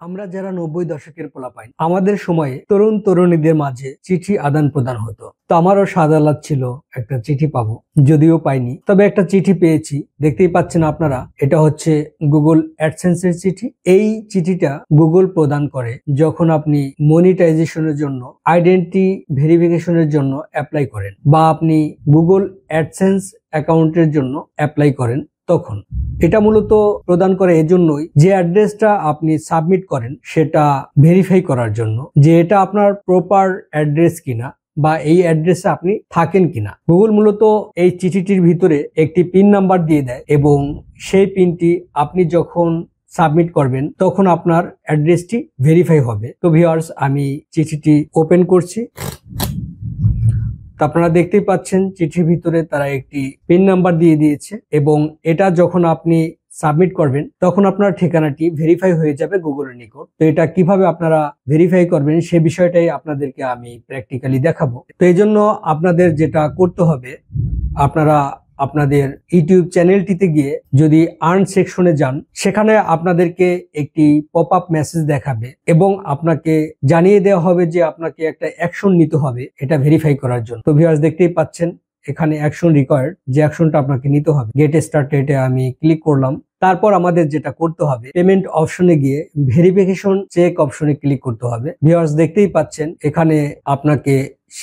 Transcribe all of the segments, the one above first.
আমরা যারা 90 দশকের পোলাপাইন আমাদের সময়ে তরুণ তরুণীদের মাঝে চিঠি আদান প্রদান হতো। তো আমারও সাদালাত ছিল একটা চিঠি পাবো, যদিও পাইনি, তবে একটা চিঠি পেয়েছি। দেখতেই পাচ্ছেন আপনারা, এটা হচ্ছে গুগল অ্যাডসেন্সের চিঠি। এই চিঠিটা গুগল প্রদান করে যখন আপনি মনিটাইজেশনের জন্য, আইডেন্টি ভেরিফিকেশনের জন্য অ্যাপ্লাই করেন, বা আপনি গুগল অ্যাডসেন্স অ্যাকাউন্টের জন্য অ্যাপ্লাই করেন। তখন এটা মূলত প্রদান করে এজন্যই যে অ্যাড্রেসটা আপনি সাবমিট করেন সেটা ভেরিফাই করার জন্য, যে এটা আপনার প্রপার অ্যাড্রেস কিনা বা এই অ্যাড্রেসে আপনি থাকেন কিনা। গুগল মূলত এই চিঠিটির ভিতরে একটি পিন নাম্বার দিয়ে দেয় এবং সেই পিনটি আপনি যখন সাবমিট করবেন তখন আপনার অ্যাড্রেসটি ভেরিফাই হবে। তো ভিউয়ার্স, আমি চিঠিটি ওপেন করছি। আপনারা দেখতেই পাচ্ছেন চিঠির ভিতরে তারা একটি পিন নাম্বার দিয়ে দিয়েছে এবং এটা যখন আপনি সাবমিট করবেন তখন আপনার ঠিকানাটি ভেরিফাই হয়ে যাবে গুগলের নিকট। তো এটা কিভাবে আপনারা ভেরিফাই করবেন সে বিষয়টাই আপনাদেরকে আমি প্র্যাকটিক্যালি দেখাবো। তো এই জন্য আপনাদের যেটা করতে হবে, আপনারা আপনাদের ইউটিউব চ্যানেলটিতে গিয়ে যদি আর্ন সেকশনে যান, সেখানে আপনাদেরকে একটি পপ আপ মেসেজ দেখাবে এবং আপনাকে জানিয়ে দেওয়া হবে যে আপনাকে একটা অ্যাকশন নিতে হবে এটা ভেরিফাই করার জন্য। তো ভিউয়ার্স, দেখতেই পাচ্ছেন এখানে অ্যাকশন রিকোয়ার্ড, যে অ্যাকশনটা আপনাকে নিতে হবে। গেট স্টার্টেডে আমি ক্লিক করলাম। তারপর আমাদের যেটা করতে হবে, পেমেন্ট অপশনে গিয়ে ভেরিফিকেশন চেক অপশনে ক্লিক করতে হবে। ভিউয়ার্স, দেখতেই পাচ্ছেন এখানে আপনাকে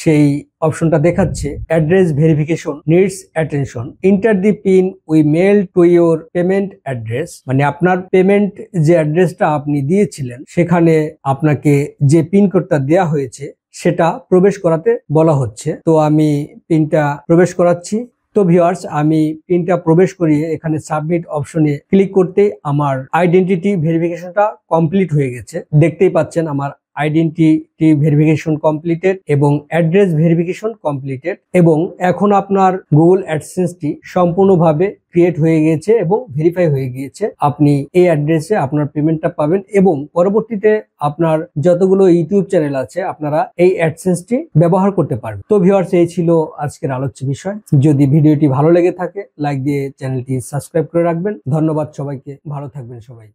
সেই অপশনটা দেখাচ্ছে, address verification needs attention, enter the pin we mail to your payment address. মানে আপনার পেমেন্ট যে অ্যাড্রেসটা আপনি দিয়েছিলেন সেখানে আপনাকে যে পিন কোডটা দেওয়া হয়েছে সেটা প্রবেশ করাতে বলা হচ্ছে। তো আমি পিনটা প্রবেশ করাচ্ছি। তো ভিউয়ার্স, আমি পিনটা প্রবেশ করিয়ে এখানে সাবমিট অপশনে ক্লিক করতে আমার আইডেন্টিটি ভেরিফিকেশনটা কমপ্লিট হয়ে গেছে। দেখতেই পাচ্ছেন আমার আইডেন্টিটি ভেরিফিকেশন কমপ্লিটেড এবং অ্যাড্রেস ভেরিফিকেশন কমপ্লিটেড, এবং এখন আপনার গুগল অ্যাডসেন্সটি সম্পূর্ণভাবে ক্রিয়েট হয়ে গিয়েছে এবং ভেরিফাই হয়ে গিয়েছে। আপনি এই অ্যাড্রেসে আপনার পেমেন্টটা পাবেন এবং পরবর্তীতে আপনার যতগুলো ইউটিউব চ্যানেল আছে আপনারা এই অ্যাডসেন্সটি ব্যবহার করতে পারবেন। তো ভিউয়ার্স, এই ছিল আজকের আলোচ্য বিষয়। যদি ভিডিওটি ভালো লেগে থাকে লাইক দিয়ে চ্যানেলটি সাবস্ক্রাইব করে রাখবেন। ধন্যবাদ সবাইকে, ভালো থাকবেন সবাই।